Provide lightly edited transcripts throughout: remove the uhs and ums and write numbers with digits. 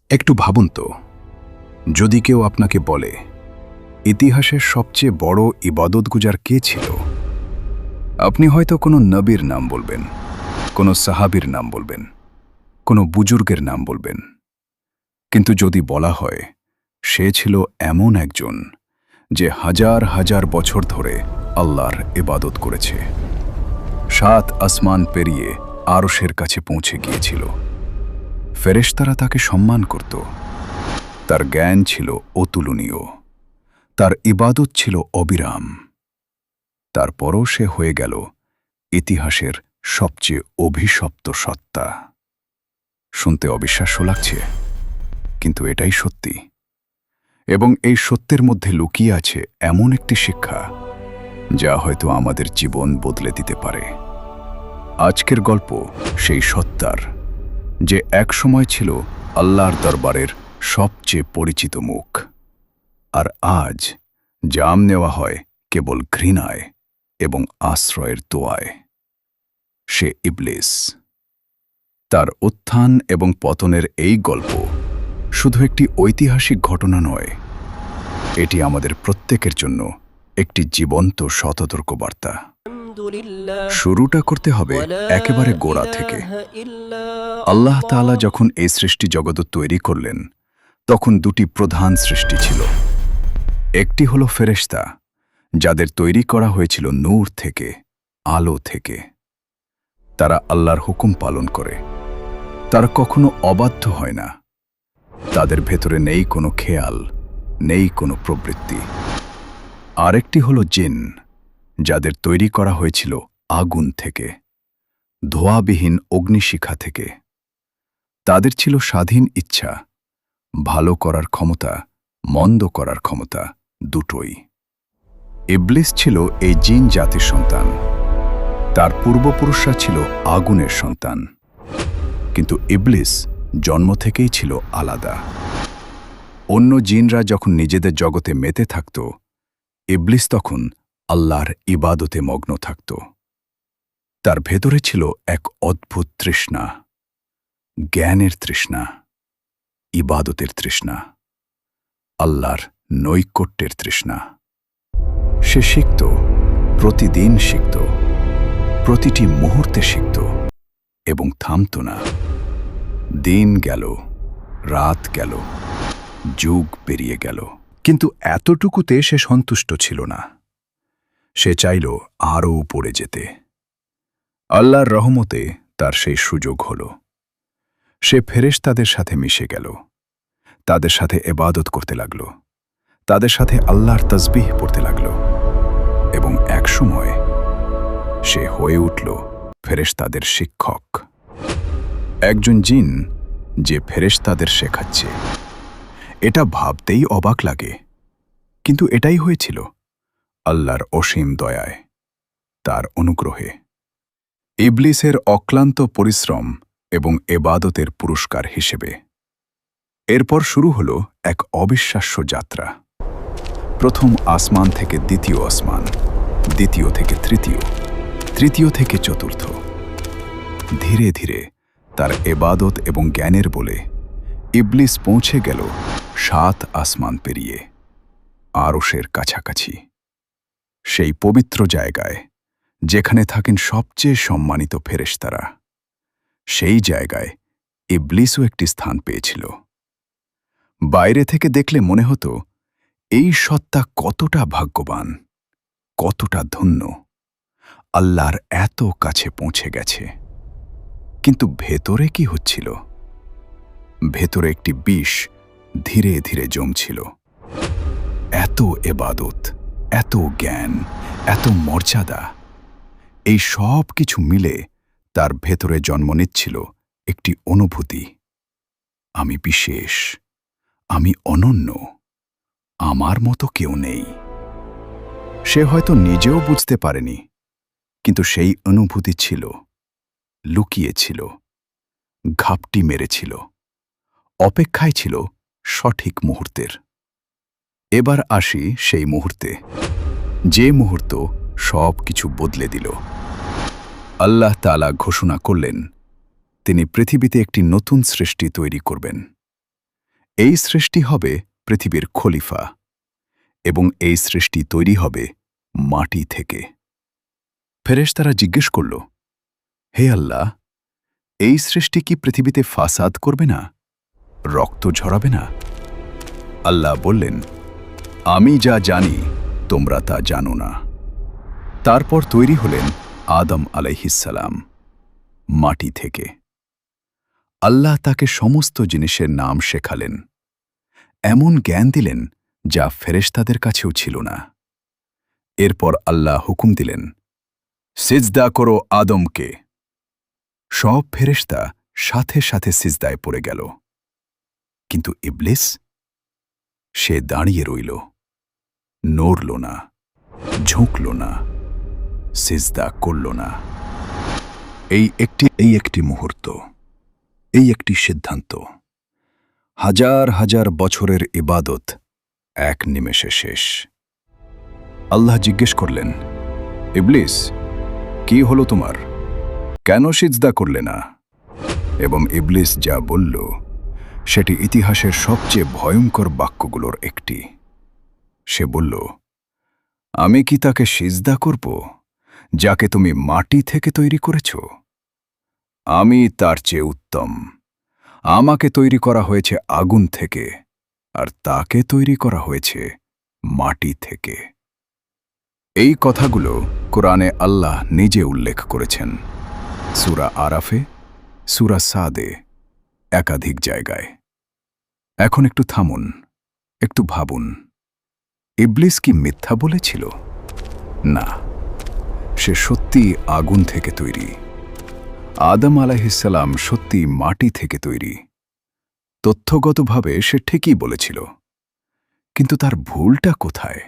একটু ভাবুন তো, যদি কেউ আপনাকে বলে ইতিহাসের সবচেয়ে বড় ইবাদতগুজার কে ছিল, আপনি হয়তো কোনো নবীর নাম বলবেন, কোনো সাহাবীর নাম বলবেন, কোনো বুজুর্গের নাম বলবেন। কিন্তু যদি বলা হয় সে ছিল এমন একজন যে হাজার হাজার বছর ধরে আল্লাহর ইবাদত করেছে, 7 আসমান পেরিয়ে আরশের কাছে পৌঁছে গিয়েছিল, ফেরেশতারা তাকে সম্মান করত, তার জ্ঞান ছিল অতুলনীয়, তার ইবাদত ছিল অবিরাম, তারপরও সে হয়ে গেল ইতিহাসের সবচেয়ে অভিশপ্ত সত্তা। শুনতে অবিশ্বাস্য লাগছে, কিন্তু এটাই সত্যি। এবং এই সত্যের মধ্যে লুকিয়ে আছে এমন একটি শিক্ষা যা হয়তো আমাদের জীবন বদলে দিতে পারে। আজকের গল্প সেই সত্তার, যে একসময় ছিল আল্লাহর দরবারের সবচেয়ে পরিচিত মুখ, আর আজ জাম নেওয়া হয় কেবল ঘৃণায় এবং আশ্রয়ের দোয়ায়। সে ইবলিস। তার উত্থান এবং পতনের এই গল্প শুধু একটি ঐতিহাসিক ঘটনা নয়, এটি আমাদের প্রত্যেকের জন্য একটি জীবন্ত সতর্কবার্তা। শুরুটা করতে হবে একেবারে গোড়া থেকে। আল্লাহ তাআলা যখন এই সৃষ্টি জগৎ তৈরি করলেন, তখন দুটি প্রধান সৃষ্টি ছিল। একটি হলো ফেরেশতা, যাদের তৈরি করা হয়েছিল নূর থেকে, আলো থেকে। তারা আল্লাহর হুকুম পালন করে, তারা কখনো অবাধ্য হয় না। তাদের ভেতরে নেই কোনো খেয়াল, নেই কোনো প্রবৃত্তি। আরেকটি হলো জিন, যাদের তৈরি করা হয়েছিল আগুন থেকে, ধোঁয়াবিহীন অগ্নিশিখা থেকে। তাদের ছিল স্বাধীন ইচ্ছা, ভালো করার ক্ষমতা, মন্দ করার ক্ষমতা, দুটোই। ইবলিস ছিল এই জিন জাতির সন্তান। তার পূর্বপুরুষরা ছিল আগুনের সন্তান। কিন্তু ইবলিস জন্ম থেকেই ছিল আলাদা। অন্য জিনরা যখন নিজেদের জগতে মেতে থাকত, ইবলিস তখন আল্লাহর ইবাদতে মগ্ন থাকত। তার ভেতরে ছিল এক অদ্ভুত তৃষ্ণা, জ্ঞানের তৃষ্ণা, ইবাদতের তৃষ্ণা, আল্লাহর নৈকট্যের তৃষ্ণা। সে শিখত, প্রতিদিন শিখত, প্রতিটি মুহূর্তে শিখত এবং থামত না। দিন গেল, রাত গেল, যুগ পেরিয়ে গেল, কিন্তু এতটুকুতে সে সন্তুষ্ট ছিল না। সে চাইল আরও উপরে যেতে। আল্লাহর রহমতে তার সেই সুযোগ হল। সে ফেরেশতাদের সাথে মিশে গেল, তাদের সাথে ইবাদত করতে লাগল, তাদের সাথে আল্লাহর তাসবিহ পড়তে লাগল, এবং একসময় সে হয়ে উঠল ফেরেশতাদের শিক্ষক। একজন জিন যে ফেরেশতাদের শেখাচ্ছে, এটা ভাবতেই অবাক লাগে, কিন্তু এটাই হয়েছিল আল্লাহর অসীম দয়ায়, তার অনুগ্রহে। ইবলিসের অক্লান্ত পরিশ্রম এবং ইবাদতের পুরস্কার হিসেবে। এরপর শুরু হল এক অবিশ্বাস্য যাত্রা। প্রথম আসমান থেকে দ্বিতীয় আসমান, দ্বিতীয় থেকে তৃতীয়, তৃতীয় থেকে চতুর্থ। ধীরে ধীরে তার ইবাদত এবং জ্ঞানের বলে ইবলিস পৌঁছে গেল 7 আসমান পেরিয়ে, আরশের কাছাকাছি, সেই পবিত্র জায়গায় যেখানে থাকেন সবচেয়ে সম্মানিত ফেরেশতারা। সেই জায়গায় ইবলিসও একটি স্থান পেয়েছিল। বাইরে থেকে দেখলে মনে হতো এই সত্তা কতটা ভাগ্যবান, কতটা ধন্য, আল্লাহর এত কাছে পৌঁছে গেছে। কিন্তু ভেতরে কি হচ্ছিল? ভেতরে একটি বিষ ধীরে ধীরে জমছিল। এত ইবাদত, এত জ্ঞান, এত মর্যাদা, এই সব কিছু মিলে তার ভেতরে জন্ম নিচ্ছিল একটি অনুভূতি, আমি বিশেষ, আমি অনন্য, আমার মতো কেউ নেই। সে হয়তো নিজেও বুঝতে পারেনি, কিন্তু সেই অনুভূতি ছিল, লুকিয়েছিল, ঘাপটি মেরেছিল, অপেক্ষায় ছিল সঠিক মুহূর্তের। এবার আসি সেই মুহূর্তে, যে মুহূর্ত সব কিছু বদলে দিল। আল্লাহ তাআলা ঘোষণা করলেন, তিনি পৃথিবীতে একটি নতুন সৃষ্টি তৈরি করবেন। এই সৃষ্টি হবে পৃথিবীর খলিফা এবং এই সৃষ্টি তৈরি হবে মাটি থেকে। ফেরেশতারা জিজ্ঞেস করল, হে আল্লাহ, এই সৃষ্টি কি পৃথিবীতে ফাসাদ করবে না, রক্ত ঝরাবে না? আল্লাহ বললেন, আমি যা জানি তোমরা তা জানো না। তারপর তৈরি হলেন আদম আলাইহিসসালাম মাটি থেকে। আল্লাহ তাকে সমস্ত জিনিসের নাম শেখালেন, এমন জ্ঞান দিলেন যা ফেরেশতাদের কাছেও ছিল না। এরপর আল্লাহ হুকুম দিলেন, সিজদা করো আদমকে। সব ফেরেশতা সাথে সাথে সিজদায় পড়ে গেল, কিন্তু ইবলিস, সে দাঁড়িয়ে রইল, নড়ল না, ঝুঁকল না, সিজদা করল না। এই একটি মুহূর্ত, এই একটি সিদ্ধান্ত, হাজার হাজার বছরের ইবাদত এক নিমেষে শেষ। আল্লাহ জিজ্ঞেস করলেন, ইবলিস, কি হলো তোমার? কেন সিজদা করলে না? এবং ইবলিস যা বলল সেটি ইতিহাসের সবচেয়ে ভয়ঙ্কর বাক্যগুলোর একটি। সে বলল, আমি কি তাকে সিজদা করব যাকে তুমি মাটি থেকে তৈরি করেছ? আমি তার চেয়ে উত্তম। আমাকে তৈরি করা হয়েছে আগুন থেকে, আর তাকে তৈরি করা হয়েছে মাটি থেকে। এই কথাগুলো কোরআনে আল্লাহ নিজে উল্লেখ করেছেন, সূরা আরাফে, সূরা সাদে, একাধিক জায়গায়। এখন একটু থামুন, একটু ভাবুন, ইবলিস কি মিথ্যা বলেছিল? না, সে সত্যি আগুন থেকে তৈরি। আদম আলাইহিসসালাম সত্যি মাটি থেকে তৈরি। তথ্যগতভাবে সে ঠিকই বলেছিল, কিন্তু তার ভুলটা কোথায়?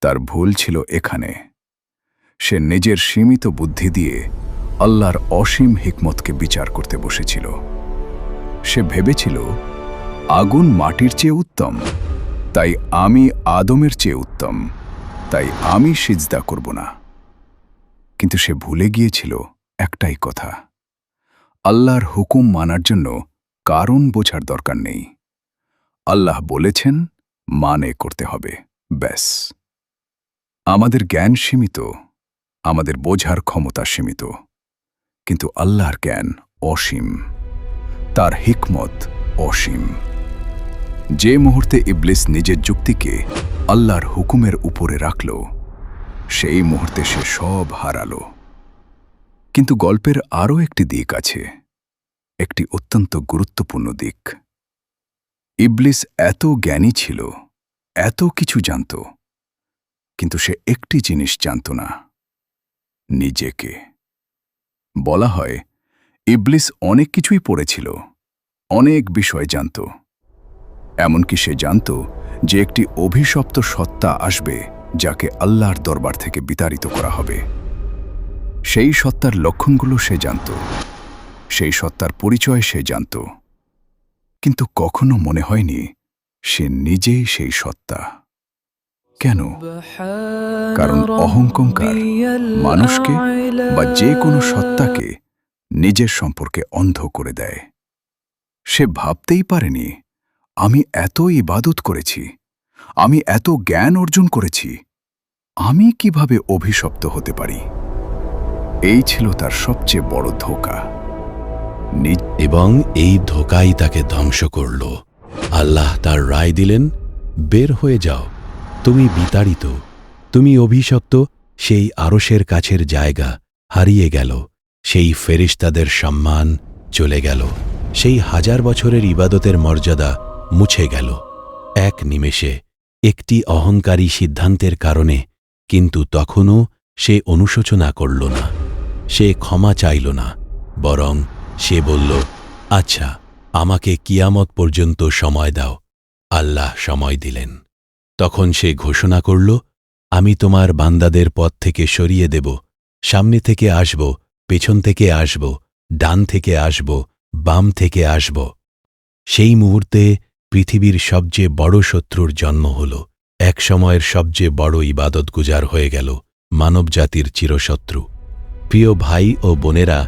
তার ভুল ছিল এখানে, সে নিজের সীমিত বুদ্ধি দিয়ে আল্লাহর অসীম হিকমতকে বিচার করতে বসেছিল। সে ভেবেছিল আগুন মাটির চেয়ে উত্তম, তাই আমি আদমের চেয়ে উত্তম, তাই আমি সিজদা করব না। কিন্তু সে ভুলে গিয়েছিল একটাই কথা, আল্লাহর হুকুম মানার জন্য কারণ বোঝার দরকার নেই। আল্লাহ বলেছেন মানে করতে হবে, ব্যাস। আমাদের জ্ঞান সীমিত, আমাদের বোঝার ক্ষমতা সীমিত, কিন্তু আল্লাহর জ্ঞান অসীম, তার হিকমত অসীম। যে মুহূর্তে ইবলিস নিজের যুক্তিকে আল্লাহর হুকুমের উপরে রাখল, সেই মুহূর্তে সে সব হারালো। কিন্তু গল্পের আরও একটি দিক আছে, একটি অত্যন্ত গুরুত্বপূর্ণ দিক। ইবলিস এত জ্ঞানী ছিল, এত কিছু জানত, কিন্তু সে একটি জিনিস জানত না, নিজেকে। বলা হয় ইবলিস অনেক কিছুই পড়েছিল, অনেক বিষয় জানত। এমনকি সে জানত যে একটি অভিশপ্ত সত্তা আসবে যাকে আল্লাহর দরবার থেকে বিতাড়িত করা হবে। সেই সত্তার লক্ষণগুলো সে জানত, সেই সত্তার পরিচয় সে জানত, কিন্তু কখনো মনে হয়নি সে নিজেই সেই সত্তা। কেন? কারণ অহংকার মানুষকে বা যে কোনো সত্তাকে নিজের সম্পর্কে অন্ধ করে দেয়। সে ভাবতেই পারেনি, আমি এত ইবাদত করেছি, আমি এত জ্ঞান অর্জন করেছি, আমি কিভাবে অভিশপ্ত হতে পারি? এই ছিল তার সবচেয়ে বড় ধোঁকা। এবং এই ধোঁকাই তাকে ধ্বংস করল। আল্লাহ তার রায় দিলেন, বের হয়ে যাও, তুমি বিতাড়িত, তুমি অভিশপ্ত। সেই আরশের কাছের জায়গা হারিয়ে গেল, সেই ফেরেশতাদের সম্মান চলে গেল, সেই হাজার বছরের ইবাদতের মর্যাদা মুছে গেল এক নিমেষে, একটি অহংকারী সিদ্ধান্তের কারণে। কিন্তু তখনও সে অনুশোচনা করল না, সে ক্ষমা চাইল না, বরং সে বলল, আচ্ছা, আমাকে কিয়ামত পর্যন্ত সময় দাও। আল্লাহ সময় দিলেন। তখন সে ঘোষণা করল, আমি তোমার বান্দাদের পথ থেকে সরিয়ে দেব, সামনে থেকে আসব, পেছন থেকে আসব, ডান থেকে আসব, বাম থেকে আসব। সেই মুহূর্তে পৃথিবীর সবচেয়ে বড় শত্রুর জন্ম হল। এক সময়ের সবচেয়ে বড় ইবাদতগুজার হয়ে গেল মানবজাতির চিরশত্রু। প্রিয় ভাই ও বোনেরা,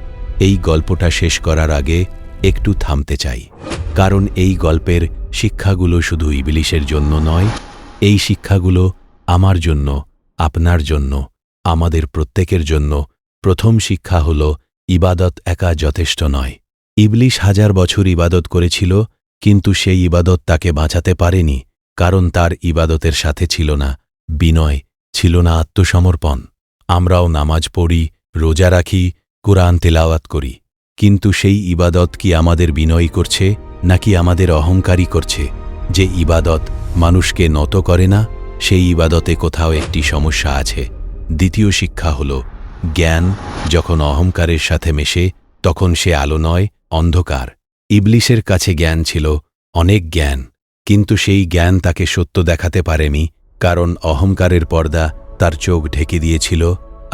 এই গল্পটা শেষ করার আগে একটু থামতে চাই, কারণ এই গল্পের শিক্ষাগুলো শুধু ইবলিশের জন্য নয়, এই শিক্ষাগুলো আমার জন্য, আপনার জন্য, আমাদের প্রত্যেকের জন্য। প্রথম শিক্ষা হল, ইবাদত একা যথেষ্ট নয়। ইবলিশ 1000 বছর ইবাদত করেছিল, কিন্তু সেই ইবাদত তাকে বাঁচাতে পারেনি, কারণ তার ইবাদতের সাথে ছিল না বিনয়, ছিল না আত্মসমর্পণ। আমরাও নামাজ পড়ি, রোজা রাখি, কুরআন তেলাওয়াত করি, কিন্তু সেই ইবাদত কি আমাদের বিনয়ী করছে নাকি আমাদের অহংকারী করছে? যে ইবাদত মানুষকে নত করে না, সেই ইবাদতে কোথাও একটি সমস্যা আছে। দ্বিতীয় শিক্ষা হল, জ্ঞান যখন অহংকারের সাথে মেশে তখন সে আলো নয়, অন্ধকার। ইবলিশের কাছে জ্ঞান ছিল, অনেক জ্ঞান, কিন্তু সেই জ্ঞান তাকে সত্য দেখাতে পারেনি, কারণ অহংকারের পর্দা তার চোখ ঢেকে দিয়েছিল।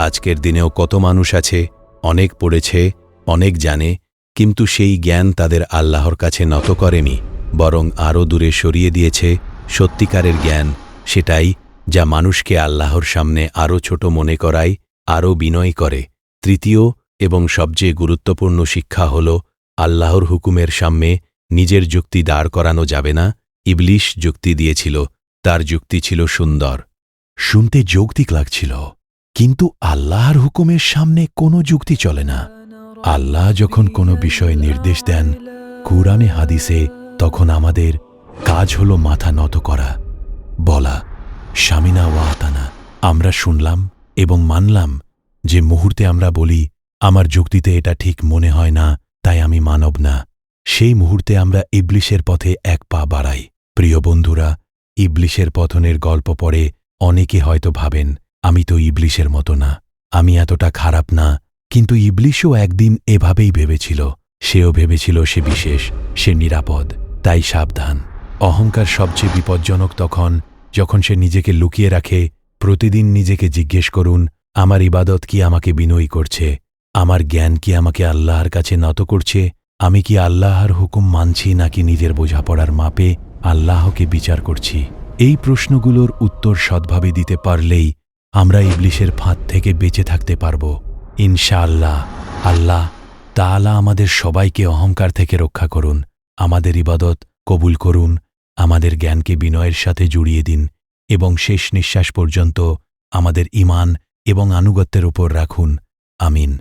আজকের দিনেও কত মানুষ আছে, অনেক পড়েছে, অনেক জানে, কিন্তু সেই জ্ঞান তাদের আল্লাহর কাছে নত করেনি, বরং আরও দূরে সরিয়ে দিয়েছে। সত্যিকারের জ্ঞান সেটাই যা মানুষকে আল্লাহর সামনে আরও ছোট মনে করায়, আরও বিনয় করে। তৃতীয় এবং সবচেয়ে গুরুত্বপূর্ণ শিক্ষা হল, আল্লাহর হুকুমের সামনে নিজের যুক্তি দাঁড় করানো যাবে না। ইবলিশ যুক্তি দিয়েছিল, তার যুক্তি ছিল সুন্দর, শুনতে যৌক্তিক লাগছিল, কিন্তু আল্লাহর হুকুমের সামনে কোনো যুক্তি চলে না। আল্লাহ যখন কোনো বিষয়ে নির্দেশ দেন কুরআনে হাদিসে, তখন আমাদের কাজ হল মাথা নত করা, বলা শামিনা ওয়া আতানা। আমরা শুনলাম এবং মানলাম। যে মুহূর্তে আমরা বলি, আমার যুক্তিতে এটা ঠিক মনে হয় না, তাই আমি মানব না, সেই মুহূর্তে আমরা ইবলিশের পথে এক পা বাড়াই। প্রিয় বন্ধুরা, ইবলিশের পতনের গল্প পড়ে অনেকে হয়তো ভাবেন, আমি তো ইবলিশের মতো না, আমি এতটা খারাপ না। কিন্তু ইবলিশও একদিন এভাবেই ভেবেছিল। সেও ভেবেছিল সে বিশেষ, সে নিরাপদ। তাই সাবধান। অহংকার সবচেয়ে বিপজ্জনক তখন যখন সে নিজেকে লুকিয়ে রাখে। প্রতিদিন নিজেকে জিজ্ঞেস করুন, আমার ইবাদত কি আমাকে বিনয়ী করছে? আমার জ্ঞান কি আমাকে আল্লাহর কাছে নত করছে? আমি কি আল্লাহর হুকুম মানছি নাকি নিজের বোঝাপড়ার মাপে আল্লাহকে বিচার করছি? এই প্রশ্নগুলোর উত্তর সৎভাবে দিতে পারলেই আমরা ইবলিশের ফাঁদ থেকে বেঁচে থাকতে পারব ইনশাআল্লাহ। আল্লাহ তাআলা আমাদের সবাইকে অহংকার থেকে রক্ষা করুন। আমাদের ইবাদত কবুল করুন, আমাদের জ্ঞানকে বিনয়ের সাথে জুড়িয়ে দিন এবং শেষ নিঃশ্বাস পর্যন্ত আমাদের ঈমান এবং আনুগত্যের উপর রাখুন। আমিন।